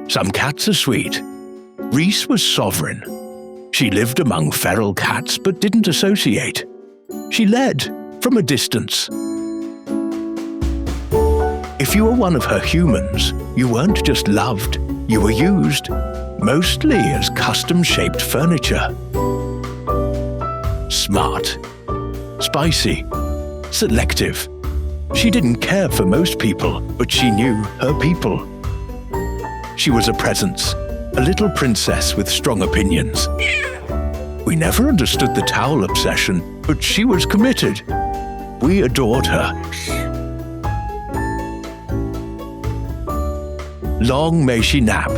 Some cats are sweet. Reese was sovereign. She lived among feral cats but didn't associate. She led from a distance. If you were one of her humans, you weren't just loved, you were used, mostly as custom-shaped furniture. Smart, spicy, selective. She didn't care for most people, but she knew her people. She was a presence, a little princess with strong opinions. We never understood the towel obsession, but she was committed. We adored her. Long may she nap,